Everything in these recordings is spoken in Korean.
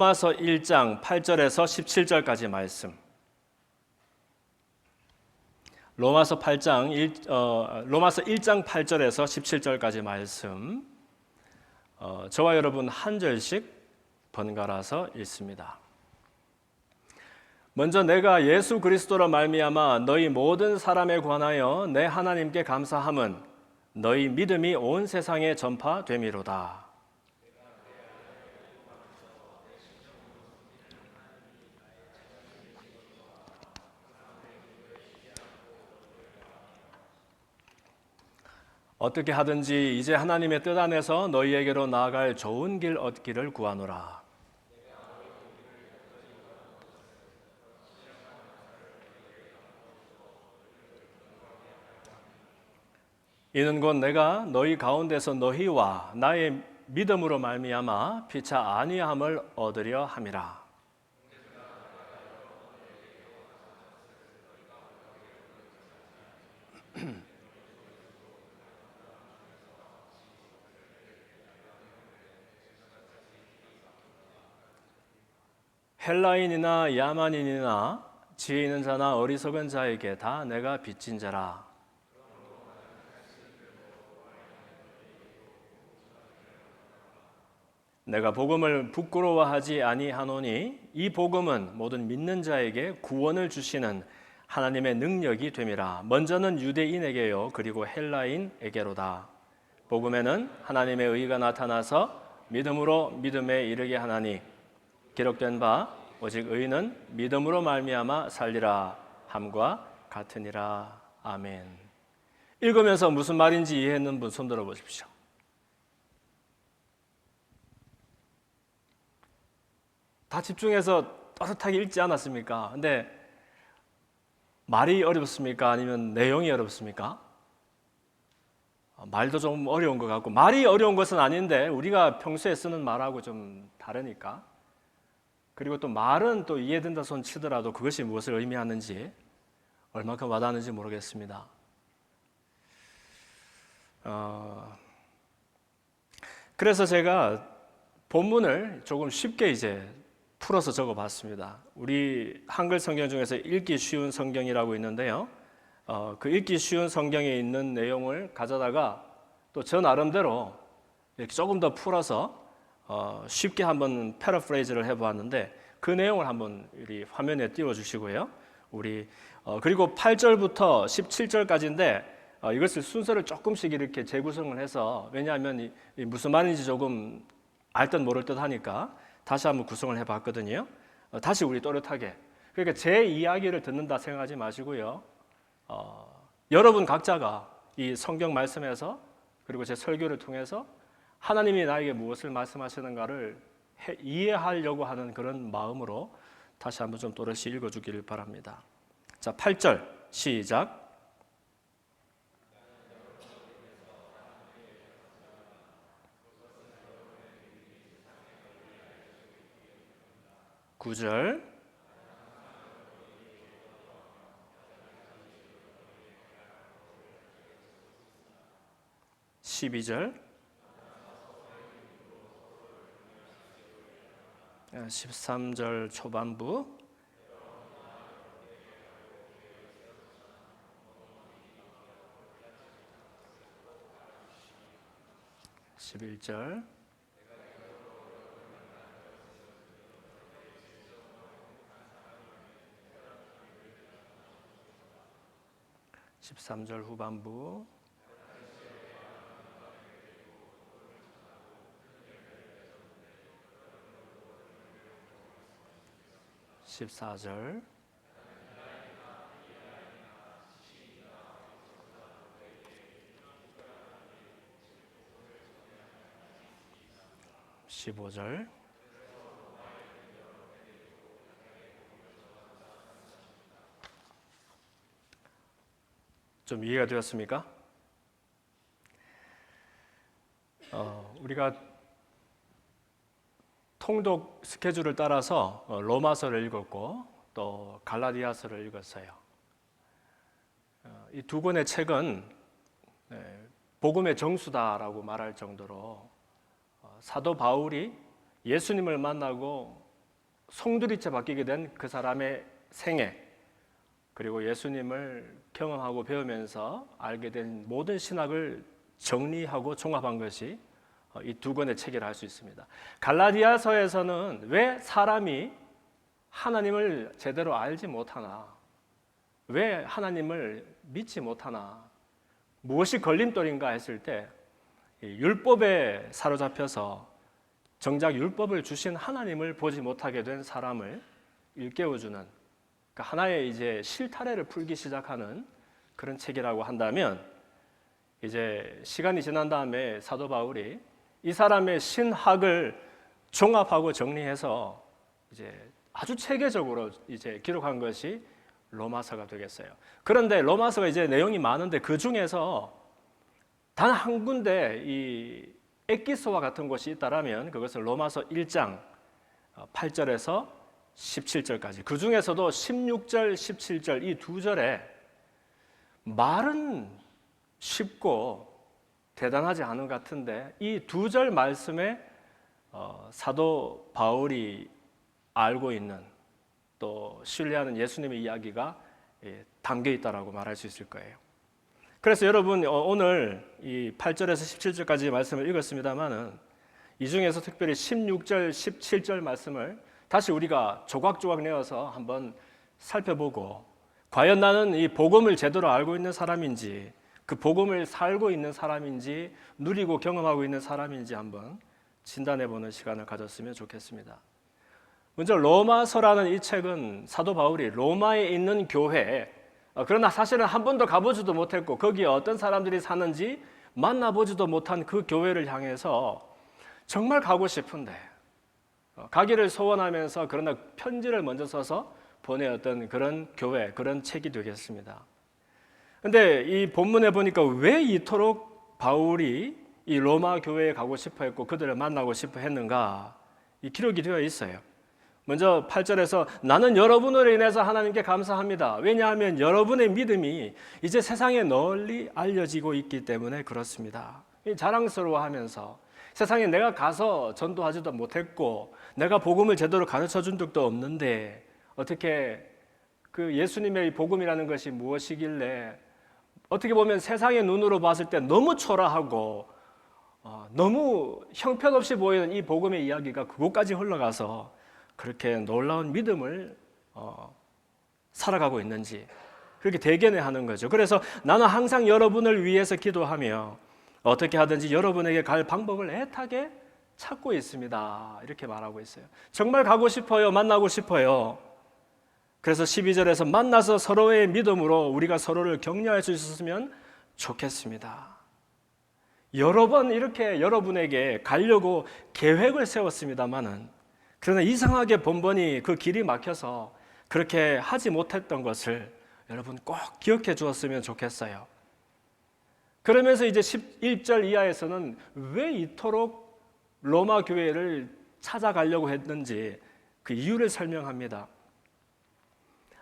로마서 1장 8절에서 17절까지 말씀. 로마서 1장 8절에서 17절까지 말씀. 저와 여러분 한 절씩 번갈아서 읽습니다. 먼저 내가 예수 그리스도로 말미암아 너희 모든 사람에 관하여 내 하나님께 감사함은 너희 믿음이 온 세상에 전파됨이로다. 어떻게 하든지 이제 하나님의 뜻 안에서 너희에게로 나아갈 좋은 길 얻기를 구하노라. 이는 곧 내가 너희 가운데서 너희와 나의 믿음으로 말미암아 피차 아니함을 얻으려 함이라. 헬라인이나 야만인이나 지혜 있는 자나 어리석은 자에게 다 내가 빚진 자라. 내가 복음을 부끄러워하지 아니하노니 이 복음은 모든 믿는 자에게 구원을 주시는 하나님의 능력이 됨이라. 먼저는 유대인에게요 그리고 헬라인에게로다. 복음에는 하나님의 의가 나타나서 믿음으로 믿음에 이르게 하나니 기록된 바 오직 의인은 믿음으로 말미암아 살리라 함과 같으니라. 아멘. 읽으면서 무슨 말인지 이해했는 분 손 들어 보십시오. 다 집중해서 따뜻하게 읽지 않았습니까? 근데 말이 어렵습니까? 아니면 내용이 어렵습니까? 말도 좀 어려운 것 같고, 말이 어려운 것은 아닌데 우리가 평소에 쓰는 말하고 좀 다르니까. 그리고 또 말은 또 이해된다 손 치더라도 그것이 무엇을 의미하는지 얼마큼 와닿는지 모르겠습니다. 그래서 제가 본문을 조금 쉽게 이제 풀어서 적어봤습니다. 우리 한글 성경 중에서 읽기 쉬운 성경이라고 있는데요. 그 읽기 쉬운 성경에 있는 내용을 가져다가 또 저 나름대로 이렇게 조금 더 풀어서 쉽게 한번 패러프레이즈를 해보았는데 그 내용을 한번 우리 화면에 띄워주시고요. 그리고 8절부터 17절까지인데 이것을 순서를 조금씩 이렇게 재구성을 해서, 왜냐하면 무슨 말인지 조금 알 듯 모를 듯 하니까 다시 한번 구성을 해봤거든요. 다시 우리 또렷하게. 그러니까 제 이야기를 듣는다 생각하지 마시고요. 여러분 각자가 이 성경 말씀에서 그리고 제 설교를 통해서 하나님이 나에게 무엇을 말씀하시는가를 이해하려고 하는 그런 마음으로 다시 한번 좀 또렷이 읽어주기를 바랍니다. 자, 8절 시작. 9절 12절 13절 초반부 11절 13절 후반부 14절 15절 좀 이해가 되었습니까? 우리가 통독 스케줄을 따라서 로마서를 읽었고 또 갈라디아서를 읽었어요. 이 두 권의 책은 복음의 정수다라고 말할 정도로 사도 바울이 예수님을 만나고 송두리째 바뀌게 된 그 사람의 생애, 그리고 예수님을 경험하고 배우면서 알게 된 모든 신학을 정리하고 종합한 것이 이 두 권의 책이라 할 수 있습니다. 갈라디아서에서는 왜 사람이 하나님을 제대로 알지 못하나, 왜 하나님을 믿지 못하나, 무엇이 걸림돌인가 했을 때 율법에 사로잡혀서 정작 율법을 주신 하나님을 보지 못하게 된 사람을 일깨워주는, 그러니까 하나의 이제 실타래를 풀기 시작하는 그런 책이라고 한다면, 이제 시간이 지난 다음에 사도 바울이 이 사람의 신학을 종합하고 정리해서 이제 아주 체계적으로 이제 기록한 것이 로마서가 되겠어요. 그런데 로마서가 이제 내용이 많은데 그 중에서 단 한 군데 이 엑기스와 같은 곳이 있다라면 그것은 로마서 1장 8절에서 17절까지. 그 중에서도 16절, 17절 이 두 절에 말은 쉽고 대단하지 않은 것 같은데 이 두 절 말씀에 사도 바울이 알고 있는 또 신뢰하는 예수님의 이야기가 담겨 있다라고 말할 수 있을 거예요. 그래서 여러분 오늘 이 8절에서 17절까지 말씀을 읽었습니다만은 이 중에서 특별히 16절, 17절 말씀을 다시 우리가 조각조각 내어서 한번 살펴보고 과연 나는 이 복음을 제대로 알고 있는 사람인지 그 복음을 살고 있는 사람인지 누리고 경험하고 있는 사람인지 한번 진단해보는 시간을 가졌으면 좋겠습니다. 먼저 로마서라는 이 책은 사도 바울이 로마에 있는 교회, 그러나 사실은 한 번도 가보지도 못했고 거기에 어떤 사람들이 사는지 만나보지도 못한 그 교회를 향해서 정말 가고 싶은데 가기를 소원하면서 그러나 편지를 먼저 써서 보내었던 그런 교회, 그런 책이 되겠습니다. 그런데 이 본문에 보니까 왜 이토록 바울이 이 로마 교회에 가고 싶어 했고 그들을 만나고 싶어 했는가, 이 기록이 되어 있어요. 먼저 8절에서 나는 여러분으로 인해서 하나님께 감사합니다. 왜냐하면 여러분의 믿음이 이제 세상에 널리 알려지고 있기 때문에 그렇습니다. 자랑스러워하면서 세상에 내가 가서 전도하지도 못했고 내가 복음을 제대로 가르쳐 준 적도 없는데 어떻게 그 예수님의 복음이라는 것이 무엇이길래 어떻게 보면 세상의 눈으로 봤을 때 너무 초라하고 너무 형편없이 보이는 이 복음의 이야기가 그곳까지 흘러가서 그렇게 놀라운 믿음을 살아가고 있는지 그렇게 대견해하는 거죠. 그래서 나는 항상 여러분을 위해서 기도하며 어떻게 하든지 여러분에게 갈 방법을 애타게 찾고 있습니다. 이렇게 말하고 있어요. 정말 가고 싶어요. 만나고 싶어요. 그래서 12절에서 만나서 서로의 믿음으로 우리가 서로를 격려할 수 있었으면 좋겠습니다. 여러 번 이렇게 여러분에게 가려고 계획을 세웠습니다만은 그러나 이상하게 번번이 그 길이 막혀서 그렇게 하지 못했던 것을 여러분 꼭 기억해 주었으면 좋겠어요. 그러면서 이제 11절 이하에서는 왜 이토록 로마 교회를 찾아가려고 했는지 그 이유를 설명합니다.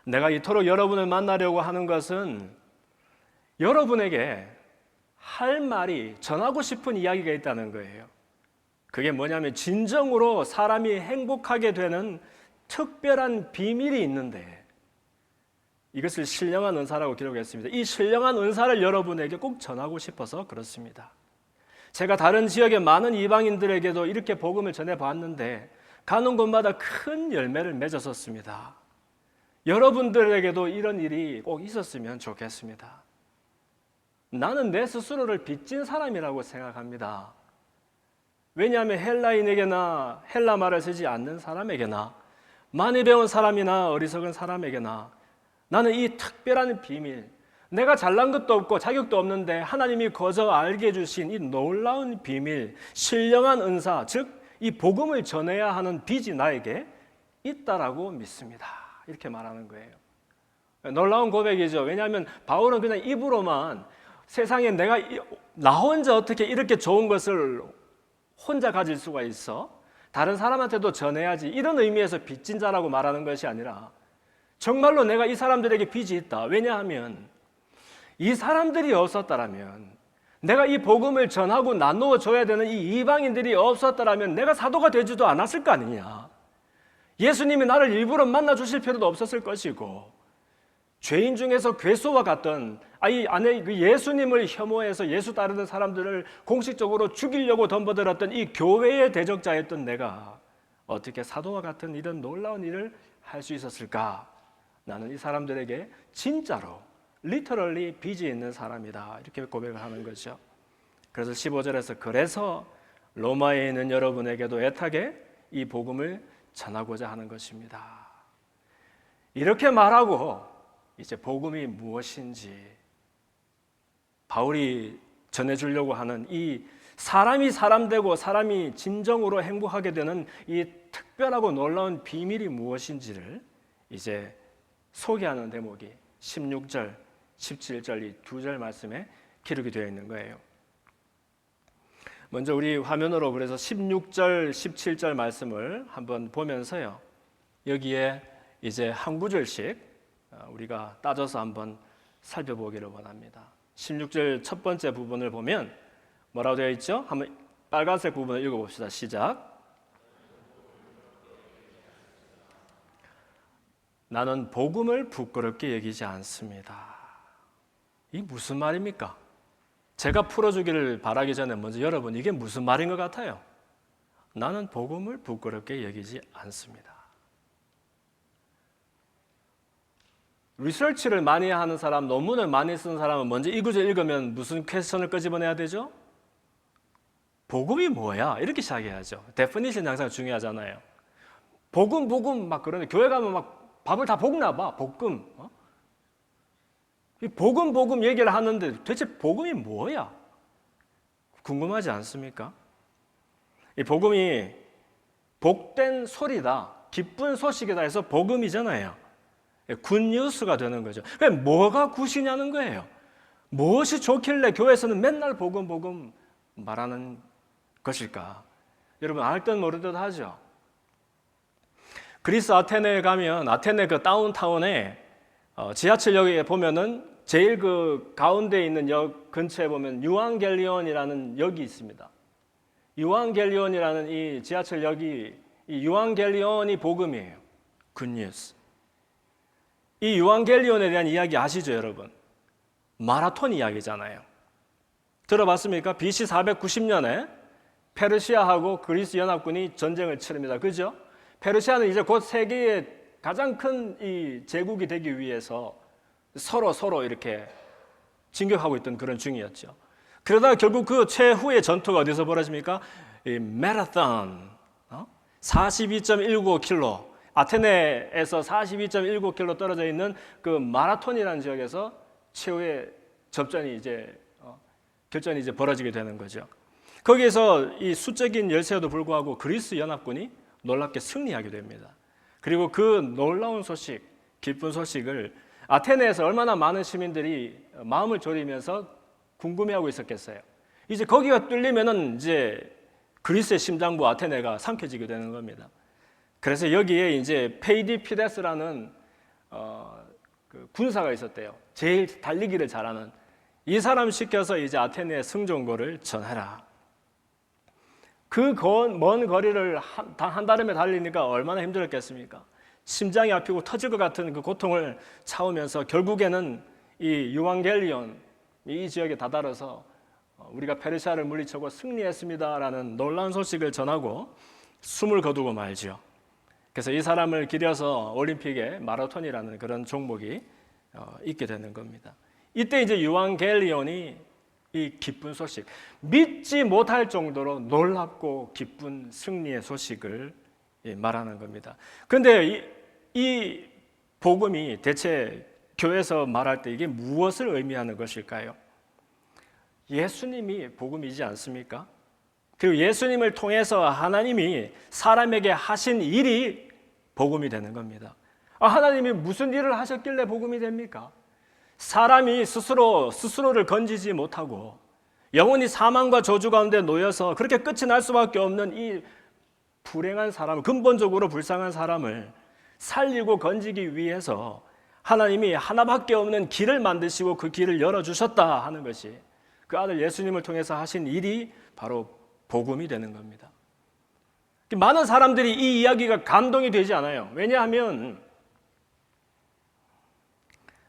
내가 이토록 여러분을 만나려고 하는 것은 여러분에게 할 말이, 전하고 싶은 이야기가 있다는 거예요. 그게 뭐냐면 진정으로 사람이 행복하게 되는 특별한 비밀이 있는데 이것을 신령한 은사라고 기록했습니다. 이 신령한 은사를 여러분에게 꼭 전하고 싶어서 그렇습니다. 제가 다른 지역의 많은 이방인들에게도 이렇게 복음을 전해봤는데 가는 곳마다 큰 열매를 맺었었습니다. 여러분들에게도 이런 일이 꼭 있었으면 좋겠습니다. 나는 내 스스로를 빚진 사람이라고 생각합니다. 왜냐하면 헬라인에게나 헬라 말을 쓰지 않는 사람에게나 많이 배운 사람이나 어리석은 사람에게나 나는 이 특별한 비밀, 내가 잘난 것도 없고 자격도 없는데 하나님이 거저 알게 해주신 이 놀라운 비밀, 신령한 은사, 즉 이 복음을 전해야 하는 빚이 나에게 있다라고 믿습니다. 이렇게 말하는 거예요. 놀라운 고백이죠. 왜냐하면 바울은 그냥 입으로만 세상에 나 혼자 어떻게 이렇게 좋은 것을 혼자 가질 수가 있어? 다른 사람한테도 전해야지. 이런 의미에서 빚진 자라고 말하는 것이 아니라 정말로 내가 이 사람들에게 빚이 있다. 왜냐하면 이 사람들이 없었다라면, 내가 이 복음을 전하고 나누어 줘야 되는 이 이방인들이 없었다라면 내가 사도가 되지도 않았을 거 아니냐. 예수님이 나를 일부러 만나 주실 필요도 없었을 것이고, 죄인 중에서 괴수와 같던 이 안에 그 예수님을 혐오해서 예수 따르는 사람들을 공식적으로 죽이려고 덤벼들었던 이 교회의 대적자였던 내가 어떻게 사도와 같은 이런 놀라운 일을 할 수 있었을까? 나는 이 사람들에게 진짜로 리터럴리 빚이 있는 사람이다, 이렇게 고백을 하는 거죠. 그래서 15절에서 그래서 로마에 있는 여러분에게도 애타게 이 복음을 전하고자 하는 것입니다. 이렇게 말하고 이제 복음이 무엇인지 바울이 전해주려고 하는 이 사람이 사람 되고 사람이 진정으로 행복하게 되는 이 특별하고 놀라운 비밀이 무엇인지를 이제 소개하는 대목이 16절, 17절 이 두 절 말씀에 기록이 되어 있는 거예요. 먼저 우리 화면으로 그래서 16절, 17절 말씀을 한번 보면서요, 여기에 이제 한 구절씩 우리가 따져서 한번 살펴보기를 원합니다. 16절 첫 번째 부분을 보면 뭐라고 되어 있죠? 한번 빨간색 부분을 읽어봅시다. 시작. 나는 복음을 부끄럽게 여기지 않습니다. 이게 무슨 말입니까? 제가 풀어주기를 바라기 전에 먼저 여러분, 이게 무슨 말인 것 같아요? 나는 복음을 부끄럽게 여기지 않습니다. 리서치를 많이 하는 사람, 논문을 많이 쓰는 사람은 먼저 이 구절 읽으면 무슨 퀘스천을 끄집어내야 되죠? 복음이 뭐야? 이렇게 시작해야죠. 데피니션 항상 중요하잖아요. 복음 막 그러는데 교회 가면 막 밥을 다 볶나 봐. 볶음. 이 복음 얘기를 하는데 도대체 복음이 뭐야? 궁금하지 않습니까? 이 복음이 복된 소리다, 기쁜 소식이다 해서 복음이잖아요. 굿뉴스가 되는 거죠. 그럼 뭐가 굿이냐는 거예요. 무엇이 좋길래 교회에서는 맨날 복음 말하는 것일까? 여러분 알 듯 모를 듯 하죠. 그리스 아테네에 가면 아테네 그 다운타운에 지하철역에 보면은 제일 그 가운데 있는 역 근처에 보면 유앙겔리온이라는 역이 있습니다. 유앙겔리온이라는 이 지하철역이 이 유앙겔리온이 복음이에요. 굿뉴스. 이 유앙겔리온에 대한 이야기 아시죠, 여러분? 마라톤 이야기잖아요. 들어봤습니까? BC 490년에 페르시아하고 그리스 연합군이 전쟁을 치릅니다. 그죠? 페르시아는 이제 곧 세계의 가장 큰 이 제국이 되기 위해서 서로 이렇게 진격하고 있던 그런 중이었죠. 그러다가 결국 그 최후의 전투가 어디서 벌어집니까? 이 마라톤, 42.195km, 아테네에서 42.195km 떨어져 있는 그 마라톤이라는 지역에서 최후의 접전이 결전이 이제 벌어지게 되는 거죠. 거기에서 이 수적인 열세에도 불구하고 그리스 연합군이 놀랍게 승리하게 됩니다. 그리고 그 놀라운 소식, 기쁜 소식을 아테네에서 얼마나 많은 시민들이 마음을 졸이면서 궁금해하고 있었겠어요. 이제 거기가 뚫리면은 이제 그리스의 심장부 아테네가 삼켜지게 되는 겁니다. 그래서 여기에 이제 페이디피데스라는 그 군사가 있었대요. 제일 달리기를 잘하는 이 사람 시켜서 이제 아테네의 승전고를 전해라. 그 먼 거리를 한 달이면 달리니까 얼마나 힘들었겠습니까? 심장이 아프고 터질 것 같은 그 고통을 참으면서 결국에는 이 유앙겔리온 이 지역에 다다라서 우리가 페르시아를 물리치고 승리했습니다라는 놀라운 소식을 전하고 숨을 거두고 말죠. 그래서 이 사람을 기려서 올림픽에 마라톤이라는 그런 종목이 있게 되는 겁니다. 이때 이제 유앙겔리온이 이 기쁜 소식, 믿지 못할 정도로 놀랍고 기쁜 승리의 소식을 말하는 겁니다. 그런데 이 복음이 대체 교회에서 말할 때 이게 무엇을 의미하는 것일까요? 예수님이 복음이지 않습니까? 그리고 예수님을 통해서 하나님이 사람에게 하신 일이 복음이 되는 겁니다. 하나님이 무슨 일을 하셨길래 복음이 됩니까? 사람이 스스로를 건지지 못하고 영원히 사망과 저주 가운데 놓여서 그렇게 끝이 날 수밖에 없는 이 불행한 사람, 근본적으로 불쌍한 사람을 살리고 건지기 위해서 하나님이 하나밖에 없는 길을 만드시고 그 길을 열어주셨다 하는 것이 그 아들 예수님을 통해서 하신 일이 바로 복음이 되는 겁니다. 많은 사람들이 이 이야기가 감동이 되지 않아요. 왜냐하면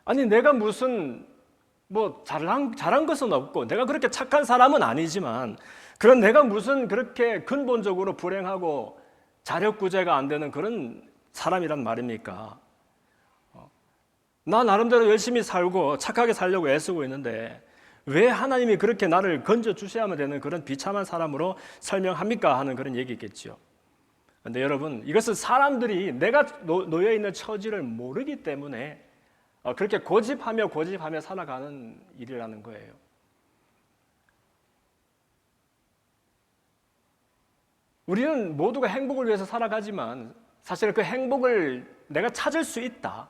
아니 내가 무슨 뭐 잘한 것은 없고 내가 그렇게 착한 사람은 아니지만 그런 내가 무슨 그렇게 근본적으로 불행하고 자력구제가 안 되는 그런 사람이란 말입니까? 나 나름대로 열심히 살고 착하게 살려고 애쓰고 있는데 왜 하나님이 그렇게 나를 건져 주셔야만 되는 그런 비참한 사람으로 설명합니까? 하는 그런 얘기겠죠. 그런데 여러분, 이것은 사람들이 내가 놓여 있는 처지를 모르기 때문에 그렇게 고집하며 살아가는 일이라는 거예요. 우리는 모두가 행복을 위해서 살아가지만 사실 그 행복을 내가 찾을 수 있다.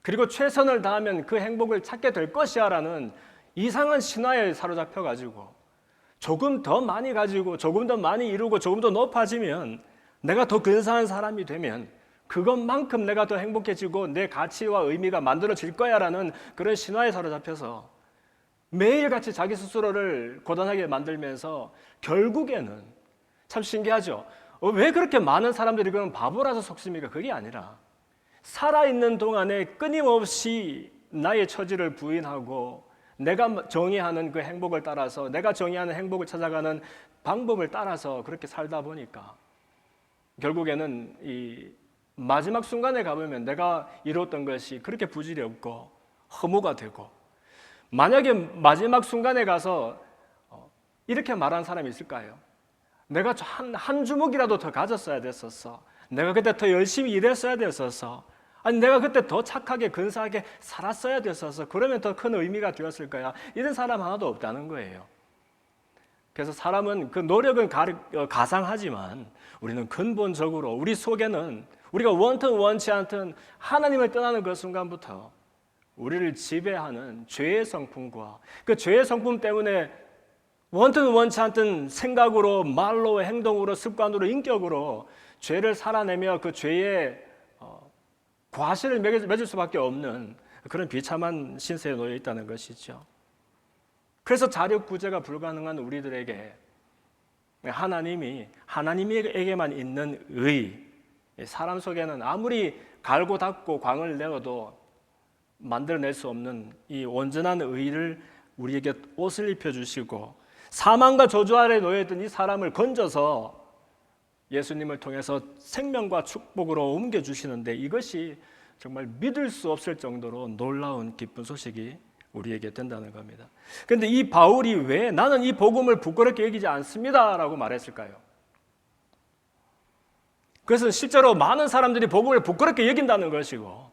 그리고 최선을 다하면 그 행복을 찾게 될 것이야 라는 이상한 신화에 사로잡혀가지고 조금 더 많이 가지고 조금 더 많이 이루고 조금 더 높아지면 내가 더 근사한 사람이 되면 그것만큼 내가 더 행복해지고 내 가치와 의미가 만들어질 거야 라는 그런 신화에 사로잡혀서 매일같이 자기 스스로를 고단하게 만들면서 결국에는 참 신기하죠. 왜 그렇게 많은 사람들이 그런 바보라서 속습니까? 그게 아니라 살아있는 동안에 끊임없이 나의 처지를 부인하고 내가 정의하는 그 행복을 따라서 내가 정의하는 행복을 찾아가는 방법을 따라서 그렇게 살다 보니까 결국에는 이 마지막 순간에 가보면 내가 이뤘던 것이 그렇게 부질이 없고 허무가 되고 만약에 마지막 순간에 가서 이렇게 말하는 사람이 있을까요? 내가 한 주먹이라도 더 가졌어야 됐었어. 내가 그때 더 열심히 일했어야 됐었어. 아니 내가 그때 더 착하게 근사하게 살았어야 됐었어. 그러면 더 큰 의미가 되었을 거야. 이런 사람 하나도 없다는 거예요. 그래서 사람은 그 노력은 가상하지만 우리는 근본적으로 우리 속에는 우리가 원튼 원치 않든 하나님을 떠나는 그 순간부터 우리를 지배하는 죄의 성품과 그 죄의 성품 때문에 원튼 원치 않든 생각으로 말로 행동으로 습관으로 인격으로 죄를 살아내며 그 죄의 과실을 맺을 수밖에 없는 그런 비참한 신세에 놓여 있다는 것이죠. 그래서 자력구제가 불가능한 우리들에게 하나님에게만 있는 의, 사람 속에는 아무리 갈고 닦고 광을 내어도 만들어낼 수 없는 이 온전한 의를 우리에게 옷을 입혀주시고 사망과 저주 아래 놓여있던 이 사람을 건져서 예수님을 통해서 생명과 축복으로 옮겨주시는데 이것이 정말 믿을 수 없을 정도로 놀라운 기쁜 소식이 우리에게 된다는 겁니다. 그런데 이 바울이 왜 나는 이 복음을 부끄럽게 여기지 않습니다 라고 말했을까요? 그것은 실제로 많은 사람들이 복음을 부끄럽게 여긴다는 것이고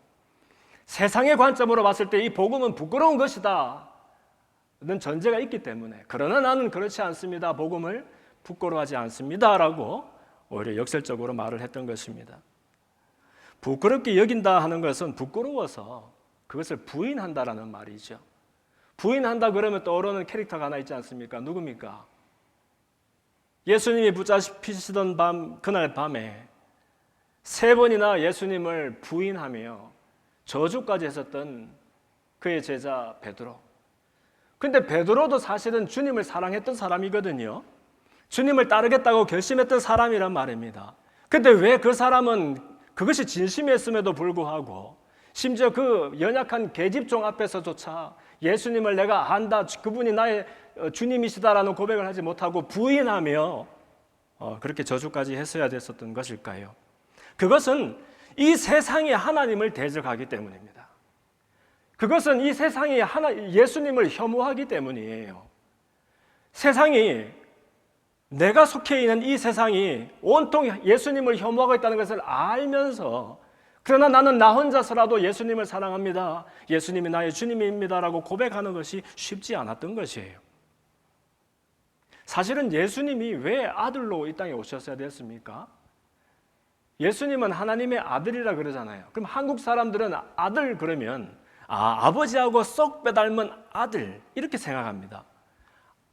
세상의 관점으로 봤을 때 이 복음은 부끄러운 것이다 는 전제가 있기 때문에 그러나 나는 그렇지 않습니다. 복음을 부끄러워하지 않습니다 라고 오히려 역설적으로 말을 했던 것입니다. 부끄럽게 여긴다 하는 것은 부끄러워서 그것을 부인한다라는 말이죠. 부인한다 그러면 떠오르는 캐릭터가 하나 있지 않습니까? 누굽니까? 예수님이 붙잡히시던 그날 밤에 3번이나 예수님을 부인하며 저주까지 했었던 그의 제자 베드로. 근데 베드로도 사실은 주님을 사랑했던 사람이거든요. 주님을 따르겠다고 결심했던 사람이란 말입니다. 근데 왜 그 사람은 그것이 진심이었음에도 불구하고 심지어 그 연약한 계집종 앞에서조차 예수님을 내가 안다, 그분이 나의 주님이시다라는 고백을 하지 못하고 부인하며 그렇게 저주까지 했어야 됐었던 것일까요? 그것은 이 세상이 하나님을 대적하기 때문입니다. 그것은 이 세상이 예수님을 혐오하기 때문이에요. 세상이 내가 속해 있는 이 세상이 온통 예수님을 혐오하고 있다는 것을 알면서 그러나 나는 나 혼자서라도 예수님을 사랑합니다. 예수님이 나의 주님입니다라고 고백하는 것이 쉽지 않았던 것이에요. 사실은 예수님이 왜 아들로 이 땅에 오셨어야 됐습니까? 예수님은 하나님의 아들이라 그러잖아요. 그럼 한국 사람들은 아들 그러면 아버지하고 쏙 빼닮은 아들 이렇게 생각합니다.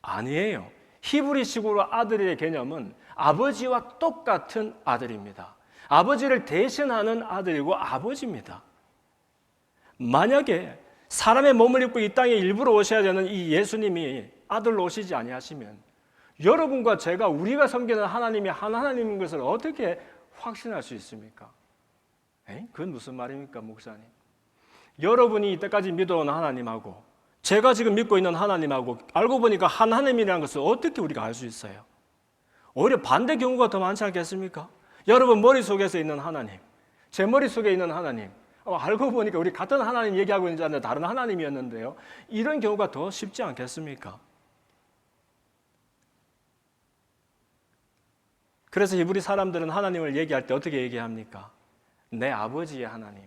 아니에요. 히브리식으로 아들의 개념은 아버지와 똑같은 아들입니다. 아버지를 대신하는 아들이고 아버지입니다. 만약에 사람의 몸을 입고 이 땅에 일부러 오셔야 되는 이 예수님이 아들로 오시지 아니하시면 여러분과 제가 우리가 섬기는 하나님이 한 하나님인 것을 어떻게 확신할 수 있습니까? 그건 무슨 말입니까, 목사님? 여러분이 이때까지 믿어온 하나님하고 제가 지금 믿고 있는 하나님하고 알고 보니까 한 하나님이라는 것을 어떻게 우리가 알 수 있어요? 오히려 반대 경우가 더 많지 않겠습니까? 여러분 머릿속에서 있는 하나님, 제 머릿속에 있는 하나님, 알고 보니까 우리 같은 하나님 얘기하고 있는 줄 알았는데 다른 하나님이었는데요. 이런 경우가 더 쉽지 않겠습니까? 그래서 히브리 사람들은 하나님을 얘기할 때 어떻게 얘기합니까? 내 아버지의 하나님,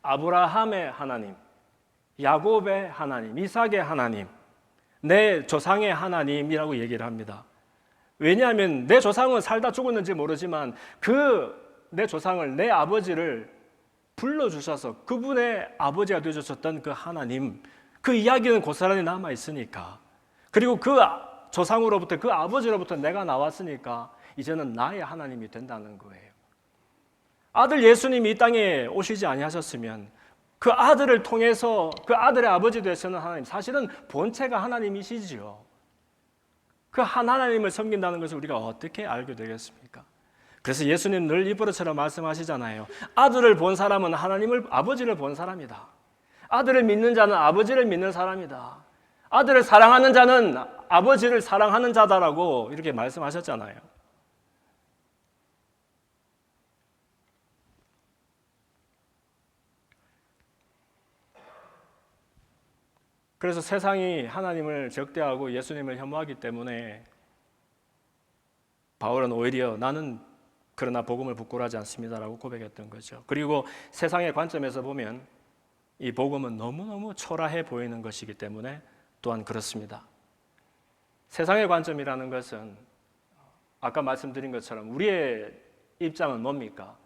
아브라함의 하나님, 야곱의 하나님, 이삭의 하나님, 내 조상의 하나님이라고 얘기를 합니다. 왜냐하면 내 조상은 살다 죽었는지 모르지만 내 조상을, 내 아버지를 불러주셔서 그분의 아버지가 되어주셨던 그 하나님, 그 이야기는 고스란히 남아있으니까, 그리고 그 조상으로부터, 그 아버지로부터 내가 나왔으니까 이제는 나의 하나님이 된다는 거예요. 아들 예수님이 이 땅에 오시지 아니하셨으면 그 아들을 통해서 그 아들의 아버지 되시는 하나님, 사실은 본체가 하나님이시지요. 그 한 하나님을 섬긴다는 것을 우리가 어떻게 알게 되겠습니까? 그래서 예수님 늘 입으로처럼 말씀하시잖아요. 아들을 본 사람은 하나님을, 아버지를 본 사람이다. 아들을 믿는 자는 아버지를 믿는 사람이다. 아들을 사랑하는 자는 아버지를 사랑하는 자다라고 이렇게 말씀하셨잖아요. 그래서 세상이 하나님을 적대하고 예수님을 혐오하기 때문에 바울은 오히려 나는 그러나 복음을 부끄러워하지 않습니다라고 고백했던 거죠. 그리고 세상의 관점에서 보면 이 복음은 너무너무 초라해 보이는 것이기 때문에 또한 그렇습니다. 세상의 관점이라는 것은 아까 말씀드린 것처럼 우리의 입장은 뭡니까?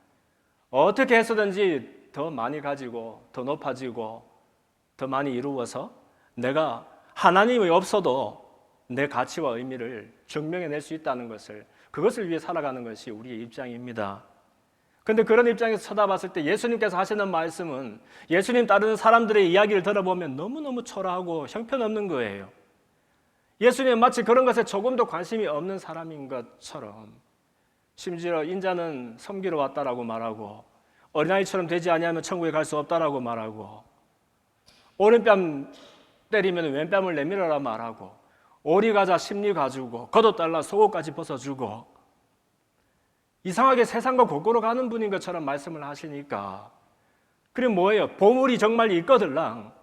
어떻게 해서든지 더 많이 가지고 더 높아지고 더 많이 이루어서 내가 하나님이 없어도 내 가치와 의미를 증명해낼 수 있다는 것을, 그것을 위해 살아가는 것이 우리의 입장입니다. 그런데 그런 입장에서 쳐다봤을 때 예수님께서 하시는 말씀은 예수님 따르는 사람들의 이야기를 들어보면 너무너무 초라하고 형편없는 거예요. 예수님은 마치 그런 것에 조금도 관심이 없는 사람인 것처럼, 심지어 인자는 섬기러 왔다라고 말하고 어린아이처럼 되지 아니하면 천국에 갈 수 없다라고 말하고 오른뺨 때리면 왼뺨을 내밀어라 말하고 오리 가자 심리 가지고 겉옷 달라 속옷까지 벗어주고 이상하게 세상과 거꾸로 가는 분인 것처럼 말씀을 하시니까, 그럼 뭐예요? 보물이 정말 있거들랑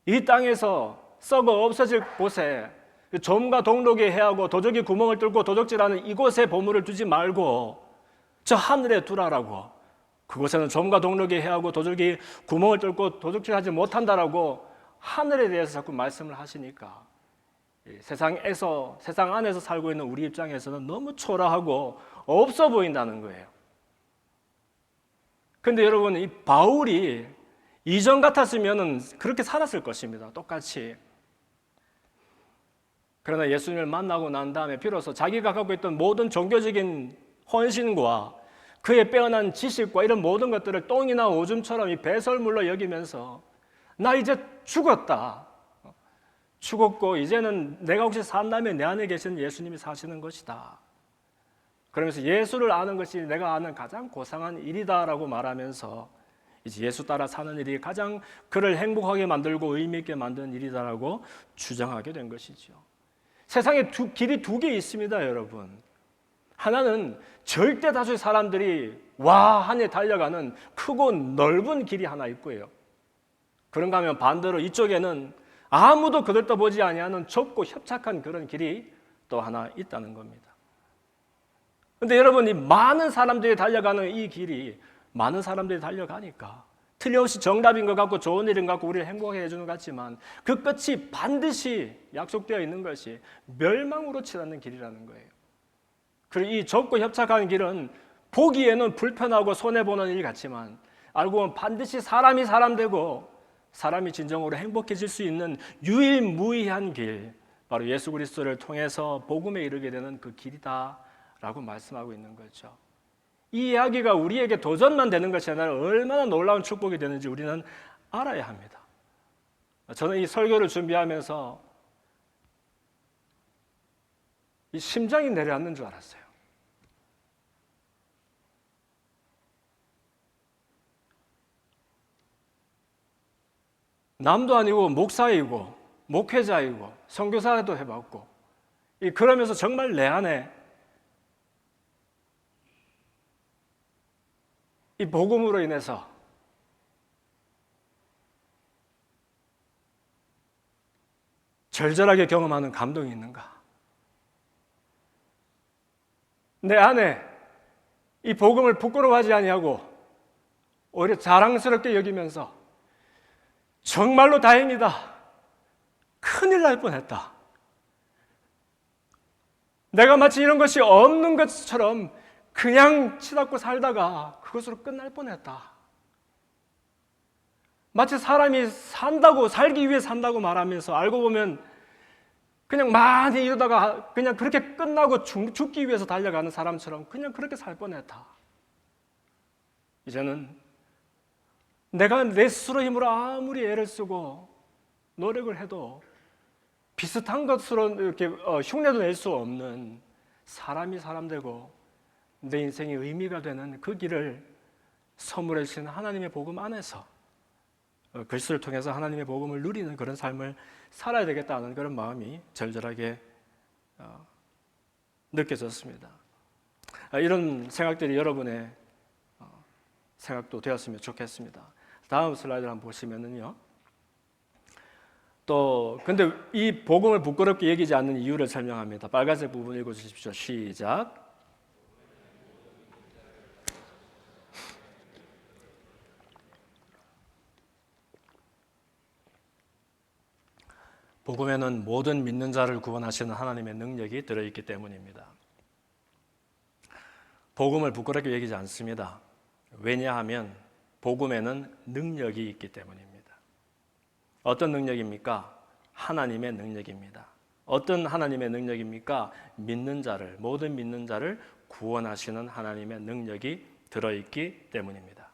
이 땅에서 썩어 없어질 곳에 점과 동록이 해하고 도적이 구멍을 뚫고 도적질하는 이곳에 보물을 두지 말고 저 하늘에 두라라고, 그곳에는 점과 동록이 해하고 도적이 구멍을 뚫고 도적질하지 못한다라고 하늘에 대해서 자꾸 말씀을 하시니까 세상 안에서 살고 있는 우리 입장에서는 너무 초라하고 없어 보인다는 거예요. 그런데 여러분, 이 바울이 이전 같았으면 그렇게 살았을 것입니다. 똑같이. 그러나 예수님을 만나고 난 다음에 비로소 자기가 갖고 있던 모든 종교적인 헌신과 그의 빼어난 지식과 이런 모든 것들을 똥이나 오줌처럼 이 배설물로 여기면서 나 이제 죽었다. 죽었고 이제는 내가 혹시 산다면 내 안에 계신 예수님이 사시는 것이다. 그러면서 예수를 아는 것이 내가 아는 가장 고상한 일이다라고 말하면서 이제 예수 따라 사는 일이 가장 그를 행복하게 만들고 의미 있게 만드는 일이다라고 주장하게 된 것이죠. 세상에 길이 두 개 있습니다, 여러분. 하나는 절대 다수의 사람들이 와하니 달려가는 크고 넓은 길이 하나 있고요. 그런가 하면 반대로 이쪽에는 아무도 거들떠보지 아니하는 좁고 협착한 그런 길이 또 하나 있다는 겁니다. 그런데 여러분, 이 많은 사람들이 달려가는 이 길이 많은 사람들이 달려가니까 틀림없이 정답인 것 같고 좋은 일인 것 같고 우리를 행복하게 해주는 것 같지만 그 끝이 반드시 약속되어 있는 것이 멸망으로 치닫는 길이라는 거예요. 그리고 이 좁고 협착한 길은 보기에는 불편하고 손해보는 일 같지만 알고 보면 반드시 사람이 사람 되고 사람이 진정으로 행복해질 수 있는 유일무이한 길, 바로 예수 그리스도를 통해서 복음에 이르게 되는 그 길이다라고 말씀하고 있는 거죠. 이 이야기가 우리에게 도전만 되는 것이 아니라 얼마나 놀라운 축복이 되는지 우리는 알아야 합니다. 저는 이 설교를 준비하면서 이 심장이 내려앉는 줄 알았어요. 남도 아니고 목사이고 목회자이고 선교사도 해봤고, 그러면서 정말 내 안에 이 복음으로 인해서 절절하게 경험하는 감동이 있는가? 내 안에 이 복음을 부끄러워하지 아니하고 오히려 자랑스럽게 여기면서 정말로 다행이다, 큰일 날 뻔했다, 내가 마치 이런 것이 없는 것처럼 그냥 치닫고 살다가 그것으로 끝날 뻔했다, 마치 사람이 산다고, 살기 위해 산다고 말하면서 알고 보면 그냥 많이 이러다가 그냥 그렇게 끝나고 죽기 위해서 달려가는 사람처럼 그냥 그렇게 살 뻔했다. 이제는 내가 내 스스로 힘으로 아무리 애를 쓰고 노력을 해도 비슷한 것으로 이렇게 흉내도 낼 수 없는 사람이 사람 되고 내 인생의 의미가 되는 그 길을 선물해 주시는 하나님의 복음 안에서 글씨를 통해서 하나님의 복음을 누리는 그런 삶을 살아야 되겠다는 그런 마음이 절절하게 느껴졌습니다. 이런 생각들이 여러분의 생각도 되었으면 좋겠습니다. 다음 슬라이드를 한번 보시면은요. 또 근데 이 복음을 부끄럽게 여기지 않는 이유를 설명합니다. 빨간색 부분 읽어 주십시오. 시작. 복음에는 모든 믿는 자를 구원하시는 하나님의 능력이 들어있기 때문입니다. 복음을 부끄럽게 여기지 않습니다. 왜냐하면 복음에는 능력이 있기 때문입니다. 어떤 능력입니까? 하나님의 능력입니다. 어떤 하나님의 능력입니까? 믿는 자를, 모든 믿는 자를 구원하시는 하나님의 능력이 들어있기 때문입니다.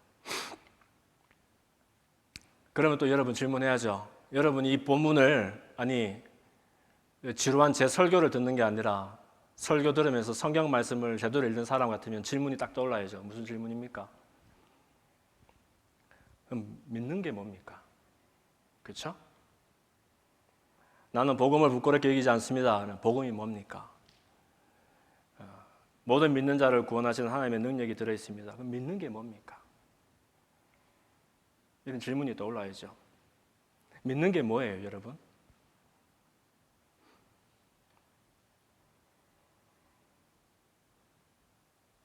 그러면 또 여러분 질문해야죠. 여러분 이 본문을 지루한 제 설교를 듣는 게 아니라 설교 들으면서 성경 말씀을 제대로 읽는 사람 같으면 질문이 딱 떠올라야죠. 무슨 질문입니까? 그럼 믿는 게 뭡니까? 그렇죠? 나는 복음을 부끄럽게 여기지 않습니다. 복음이 뭡니까? 모든 믿는 자를 구원하시는 하나님의 능력이 들어있습니다. 그럼 믿는 게 뭡니까? 이런 질문이 떠올라야죠. 믿는 게 뭐예요, 여러분?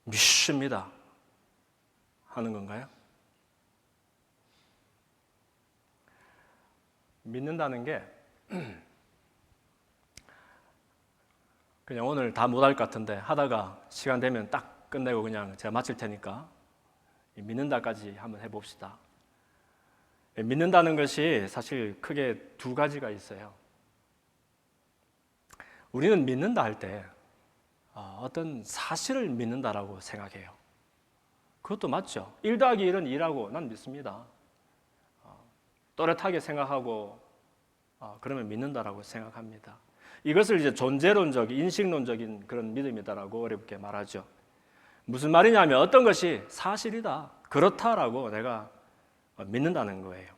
믿습니다 하는 건가요? 믿는다는 게 그냥 오늘 다 못할 것 같은데 하다가 시간 되면 딱 끝내고 그냥 제가 마칠 테니까 믿는다까지 한번 해봅시다. 믿는다는 것이 사실 크게 두 가지가 있어요. 우리는 믿는다 할 때 어떤 사실을 믿는다라고 생각해요. 그것도 맞죠. 1 더하기 1은 2라고 난 믿습니다. 또렷하게 생각하고 그러면 믿는다라고 생각합니다. 이것을 이제 존재론적, 인식론적인 그런 믿음이다라고 어렵게 말하죠. 무슨 말이냐면 어떤 것이 사실이다, 그렇다라고 내가 믿는다는 거예요.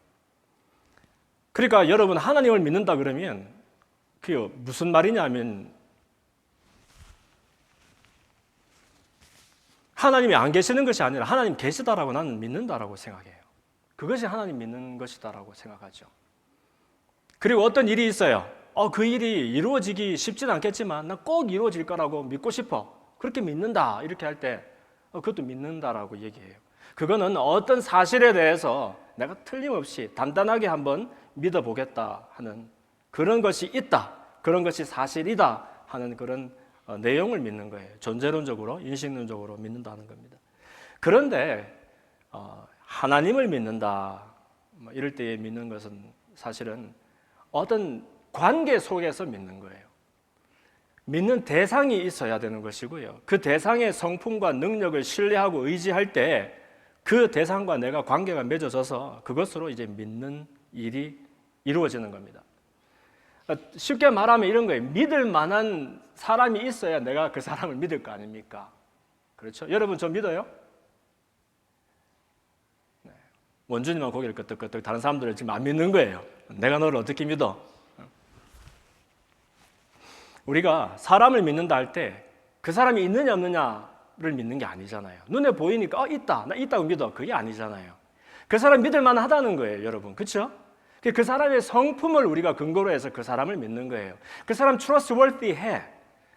그러니까 여러분 하나님을 믿는다 그러면 그게 무슨 말이냐면 하나님이 안 계시는 것이 아니라 하나님 계시다라고 나는 믿는다라고 생각해요. 그것이 하나님 믿는 것이다라고 생각하죠. 그리고 어떤 일이 있어요. 그 일이 이루어지기 쉽지는 않겠지만 난 꼭 이루어질 거라고 믿고 싶어. 그렇게 믿는다 이렇게 할 때 그것도 믿는다라고 얘기해요. 그거는 어떤 사실에 대해서 내가 틀림없이 단단하게 한번 믿어보겠다 하는 그런 것이 있다, 그런 것이 사실이다 하는 그런 내용을 믿는 거예요. 존재론적으로, 인식론적으로 믿는다는 겁니다. 그런데 하나님을 믿는다 이럴 때 믿는 것은 사실은 어떤 관계 속에서 믿는 거예요. 믿는 대상이 있어야 되는 것이고요. 그 대상의 성품과 능력을 신뢰하고 의지할 때 그 대상과 내가 관계가 맺어져서 그것으로 이제 믿는 일이 이루어지는 겁니다. 쉽게 말하면 이런 거예요. 믿을 만한 사람이 있어야 내가 그 사람을 믿을 거 아닙니까? 그렇죠? 여러분 저 믿어요? 네. 원준이만 고개를 끄덕끄덕, 다른 사람들은 지금 안 믿는 거예요. 내가 너를 어떻게 믿어? 우리가 사람을 믿는다 할 때 그 사람이 있느냐 없느냐를 믿는 게 아니잖아요. 눈에 보이니까 있다, 나 있다고 믿어. 그게 아니잖아요. 그 사람 믿을 만하다는 거예요, 여러분. 그렇죠? 그 사람의 성품을 우리가 근거로 해서 그 사람을 믿는 거예요. 그 사람 trustworthy 해.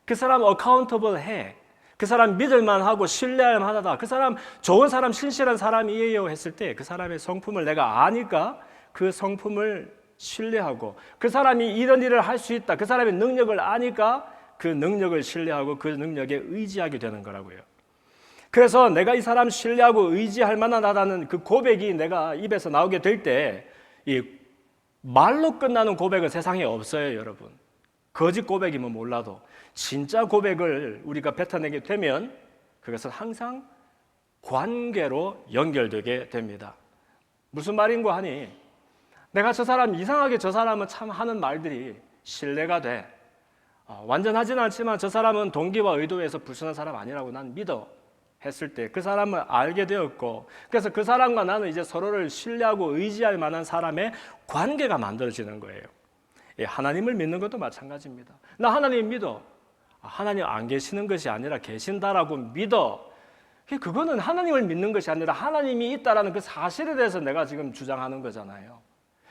그 사람 accountable 해. 그 사람 믿을 만하고 신뢰할 만하다. 그 사람 좋은 사람, 신실한 사람이에요 했을 때 그 사람의 성품을 내가 아니까 그 성품을 신뢰하고, 그 사람이 이런 일을 할 수 있다, 그 사람의 능력을 아니까 그 능력을 신뢰하고 그 능력에 의지하게 되는 거라고요. 그래서 내가 이 사람 신뢰하고 의지할 만하다는 그 고백이 내가 입에서 나오게 될 때, 이 말로 끝나는 고백은 세상에 없어요, 여러분. 거짓 고백이면 몰라도 진짜 고백을 우리가 뱉어내게 되면 그것은 항상 관계로 연결되게 됩니다. 무슨 말인고 하니, 내가 저 사람 이상하게 저 사람은 참 하는 말들이 신뢰가 돼. 완전하진 않지만 저 사람은 동기와 의도에서 불순한 사람 아니라고 난 믿어 했을 때 그 사람을 알게 되었고, 그래서 그 사람과 나는 이제 서로를 신뢰하고 의지할 만한 사람의 관계가 만들어지는 거예요. 하나님을 믿는 것도 마찬가지입니다. 나 하나님 믿어. 하나님 안 계시는 것이 아니라 계신다라고 믿어. 그거는 하나님을 믿는 것이 아니라 하나님이 있다라는 그 사실에 대해서 내가 지금 주장하는 거잖아요.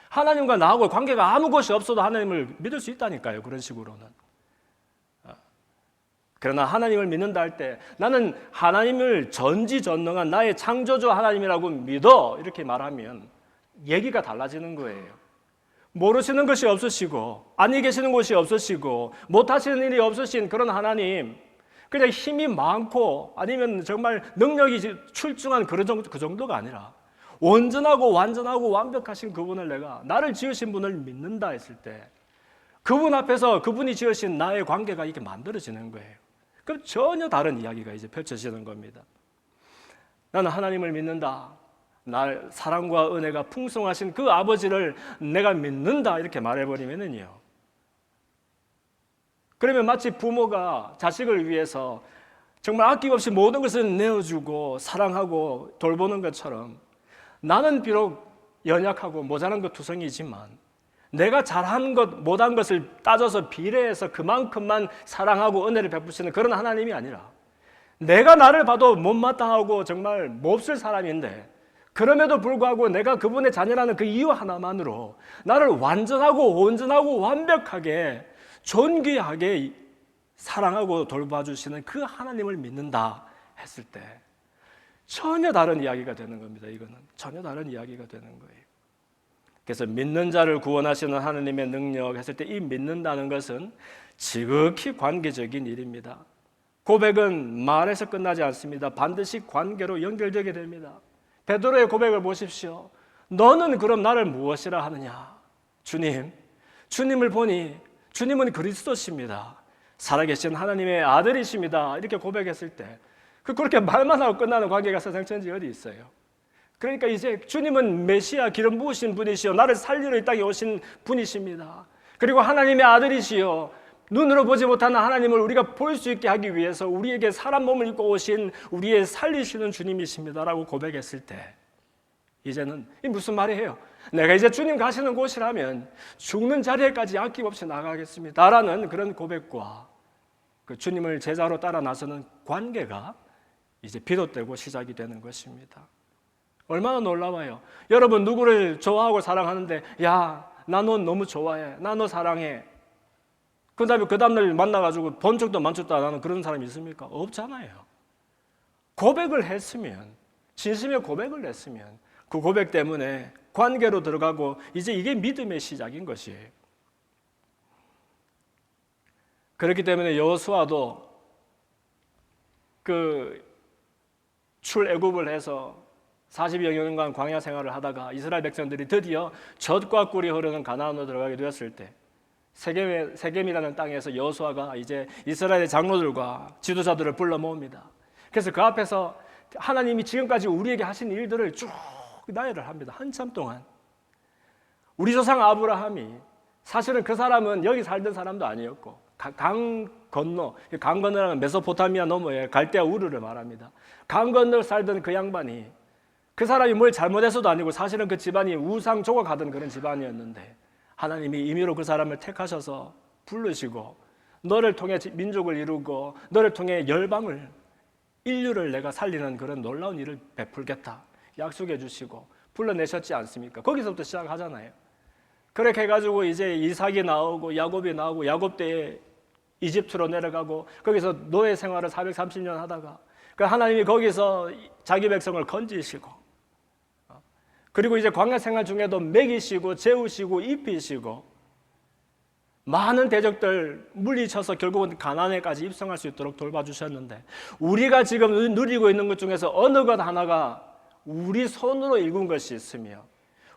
하나님과 나하고 관계가 아무 것이 없어도 하나님을 믿을 수 있다니까요. 그런 식으로는. 그러나 하나님을 믿는다 할 때 나는 하나님을 전지전능한 나의 창조주 하나님이라고 믿어, 이렇게 말하면 얘기가 달라지는 거예요. 모르시는 것이 없으시고 아니 계시는 곳이 없으시고 못하시는 일이 없으신 그런 하나님, 그냥 힘이 많고 아니면 정말 능력이 출중한 그 정도가 아니라 온전하고 완전하고 완벽하신 그분을, 내가 나를 지으신 분을 믿는다 했을 때 그분 앞에서 그분이 지으신 나의 관계가 이렇게 만들어지는 거예요. 그럼 전혀 다른 이야기가 이제 펼쳐지는 겁니다. 나는 하나님을 믿는다, 날 사랑과 은혜가 풍성하신 그 아버지를 내가 믿는다, 이렇게 말해버리면은요, 그러면 마치 부모가 자식을 위해서 정말 아낌없이 모든 것을 내어주고 사랑하고 돌보는 것처럼, 나는 비록 연약하고 모자란 것 투성이지만 내가 잘한 것 못한 것을 따져서 비례해서 그만큼만 사랑하고 은혜를 베푸시는 그런 하나님이 아니라, 내가 나를 봐도 못마땅하고 정말 몹쓸 사람인데 그럼에도 불구하고 내가 그분의 자녀라는 그 이유 하나만으로 나를 완전하고 온전하고 완벽하게 존귀하게 사랑하고 돌봐주시는 그 하나님을 믿는다 했을 때 전혀 다른 이야기가 되는 겁니다. 이거는 전혀 다른 이야기가 되는 거예요. 그래서 믿는 자를 구원하시는 하나님의 능력 했을 때 이 믿는다는 것은 지극히 관계적인 일입니다. 고백은 말에서 끝나지 않습니다. 반드시 관계로 연결되게 됩니다. 베드로의 고백을 보십시오. 너는 그럼 나를 무엇이라 하느냐? 주님을 보니 주님은 그리스도십니다. 살아계신 하나님의 아들이십니다. 이렇게 고백했을 때 그렇게 말만 하고 끝나는 관계가 세상 천지 어디 있어요? 그러니까 이제 주님은 메시아 기름 부으신 분이시요 나를 살리러 이 땅에 오신 분이십니다. 그리고 하나님의 아들이시요 눈으로 보지 못하는 하나님을 우리가 볼 수 있게 하기 위해서 우리에게 사람 몸을 입고 오신 우리의 살리시는 주님이십니다라고 고백했을 때 이제는 이 무슨 말이에요? 내가 이제 주님 가시는 곳이라면 죽는 자리에까지 아낌없이 나가겠습니다라는 그런 고백과 그 주님을 제자로 따라 나서는 관계가 이제 비롯되고 시작이 되는 것입니다. 얼마나 놀라워요. 여러분 누구를 좋아하고 사랑하는데 야, 나 너 너무 좋아해, 나 너 사랑해, 그 다음에 그 다음날 만나가지고 본 적도 만족도 안 하는 그런 사람이 있습니까? 없잖아요. 고백을 했으면, 진심의 고백을 했으면 그 고백 때문에 관계로 들어가고 이제 이게 믿음의 시작인 것이에요. 그렇기 때문에 여호수아도 그 출애굽을 해서 40여 년간 광야 생활을 하다가 이스라엘 백성들이 드디어 젖과 꿀이 흐르는 가나안으로 들어가게 되었을 때 세겜이라는 땅에서 여호수아가 이제 이스라엘의 장로들과 지도자들을 불러 모읍니다. 그래서 그 앞에서 하나님이 지금까지 우리에게 하신 일들을 쭉 나열을 합니다. 한참 동안 우리 조상 아브라함이 사실은 그 사람은 여기 살던 사람도 아니었고 강 건너라는 메소포타미아 너머에 갈대아 우르를 말합니다. 강 건너 살던 그 양반이, 그 사람이 뭘 잘못해서도 아니고 사실은 그 집안이 우상 조각하던 그런 집안이었는데 하나님이 임의로 그 사람을 택하셔서 부르시고 너를 통해 민족을 이루고 너를 통해 열방을, 인류를 내가 살리는 그런 놀라운 일을 베풀겠다 약속해 주시고 불러내셨지 않습니까? 거기서부터 시작하잖아요. 그렇게 해가지고 이제 이삭이 나오고 야곱이 나오고, 야곱 때에 이집트로 내려가고 거기서 노예 생활을 430년 하다가 그 하나님이 거기서 자기 백성을 건지시고, 그리고 이제 광야 생활 중에도 먹이시고 재우시고 입히시고 많은 대적들 물리쳐서 결국은 가나안에까지 입성할 수 있도록 돌봐주셨는데, 우리가 지금 누리고 있는 것 중에서 어느 것 하나가 우리 손으로 일군 것이 있으며,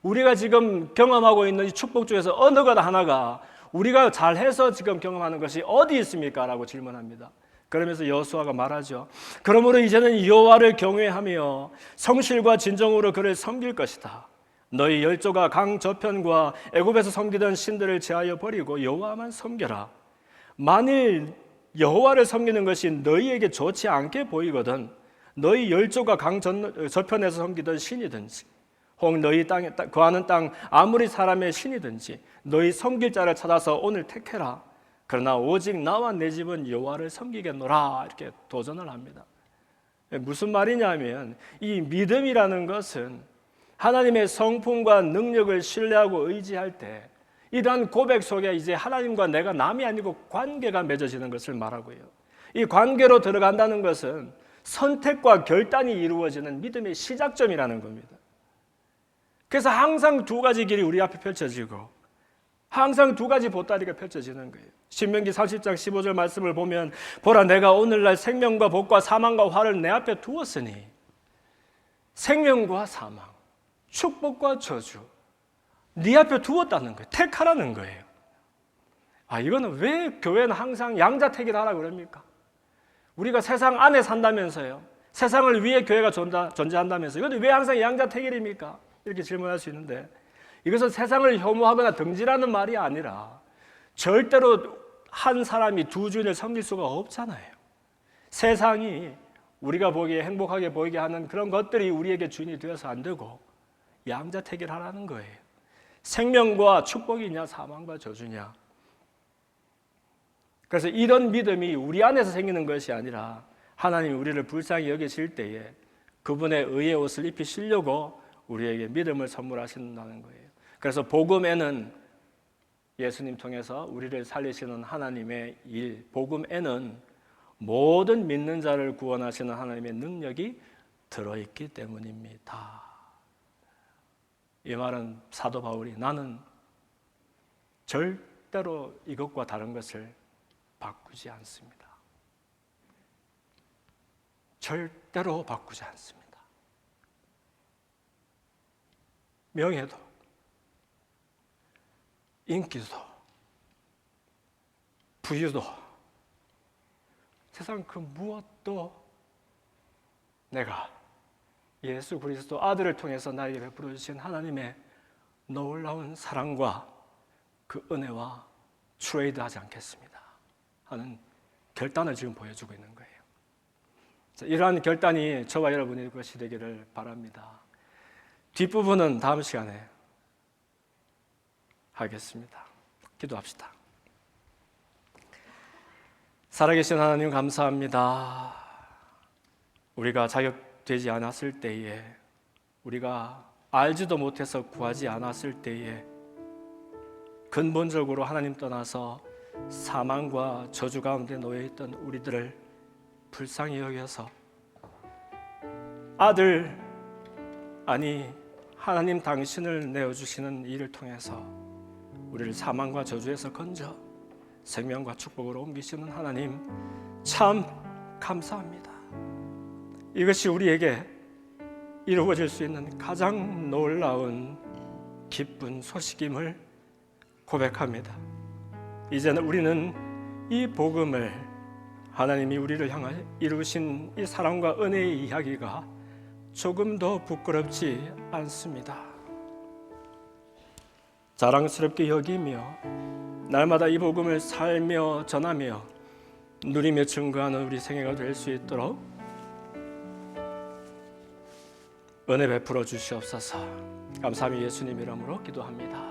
우리가 지금 경험하고 있는 이 축복 중에서 어느 것 하나가 우리가 잘해서 지금 경험하는 것이 어디 있습니까? 라고 질문합니다. 그러면서 여호수아가 말하죠. 그러므로 이제는 여호와를 경외하며 성실과 진정으로 그를 섬길 것이다. 너희 열조가 강 저편과 애굽에서 섬기던 신들을 제하여 버리고 여호와만 섬겨라. 만일 여호와를 섬기는 것이 너희에게 좋지 않게 보이거든 너희 열조가 강 저편에서 섬기던 신이든지 혹 너희 땅에 거하는 땅 아무리 사람의 신이든지 너희 섬길 자를 찾아서 오늘 택해라. 그러나 오직 나와 내 집은 여호와를 섬기겠노라. 이렇게 도전을 합니다. 무슨 말이냐면 이 믿음이라는 것은 하나님의 성품과 능력을 신뢰하고 의지할 때 이러한 고백 속에 이제 하나님과 내가 남이 아니고 관계가 맺어지는 것을 말하고요. 이 관계로 들어간다는 것은 선택과 결단이 이루어지는 믿음의 시작점이라는 겁니다. 그래서 항상 두 가지 길이 우리 앞에 펼쳐지고 항상 두 가지 보따리가 펼쳐지는 거예요. 신명기 30장 15절 말씀을 보면 보라 내가 오늘날 생명과 복과 사망과 화를 내 앞에 두었으니, 생명과 사망, 축복과 저주 네 앞에 두었다는 거예요. 택하라는 거예요. 이거는 왜 교회는 항상 양자택일 하라고 그럽니까? 우리가 세상 안에 산다면서요. 세상을 위해 교회가 존재한다면서요. 그런데 왜 항상 양자택일입니까? 이렇게 질문할 수 있는데, 이것은 세상을 혐오하거나 등지라는 말이 아니라 절대로 한 사람이 두 주인을 섬길 수가 없잖아요. 세상이 우리가 보기에 행복하게 보이게 하는 그런 것들이 우리에게 주인이 되어서 안 되고 양자택일하라는 거예요. 생명과 축복이냐 사망과 저주냐. 그래서 이런 믿음이 우리 안에서 생기는 것이 아니라 하나님이 우리를 불쌍히 여기실 때에 그분의 의의 옷을 입히시려고 우리에게 믿음을 선물하신다는 거예요. 그래서 복음에는 예수님 통해서 우리를 살리시는 하나님의 일, 복음에는 모든 믿는 자를 구원하시는 하나님의 능력이 들어있기 때문입니다. 이 말은 사도 바울이 나는 절대로 이것과 다른 것을 바꾸지 않습니다. 절대로 바꾸지 않습니다. 명예도, 인기도, 부유도, 세상 그 무엇도 내가 예수 그리스도 아들을 통해서 나에게 베풀어 주신 하나님의 놀라운 사랑과 그 은혜와 트레이드하지 않겠습니다 하는 결단을 지금 보여주고 있는 거예요. 이러한 결단이 저와 여러분의 것이 되기를 바랍니다. 뒷부분은 다음 시간에 하겠습니다. 기도합시다. 살아계신 하나님 감사합니다. 우리가 자격되지 않았을 때에, 우리가 알지도 못해서 구하지 않았을 때에 근본적으로 하나님 떠나서 사망과 저주 가운데 놓여있던 우리들을 불쌍히 여겨서 아들, 아니 하나님 당신을 내어주시는 일을 통해서 우리를 사망과 저주에서 건져 생명과 축복으로 옮기시는 하나님 참 감사합니다. 이것이 우리에게 이루어질 수 있는 가장 놀라운 기쁜 소식임을 고백합니다. 이제는 우리는 이 복음을, 하나님이 우리를 향하여 이루신 이 사랑과 은혜의 이야기가 조금 더 부끄럽지 않습니다. 자랑스럽게 여기며 날마다 이 복음을 살며 전하며 누리며 증거하는 우리 생애가 될 수 있도록 은혜 베풀어 주시옵소서. 감사함이 예수님 이름으로 기도합니다.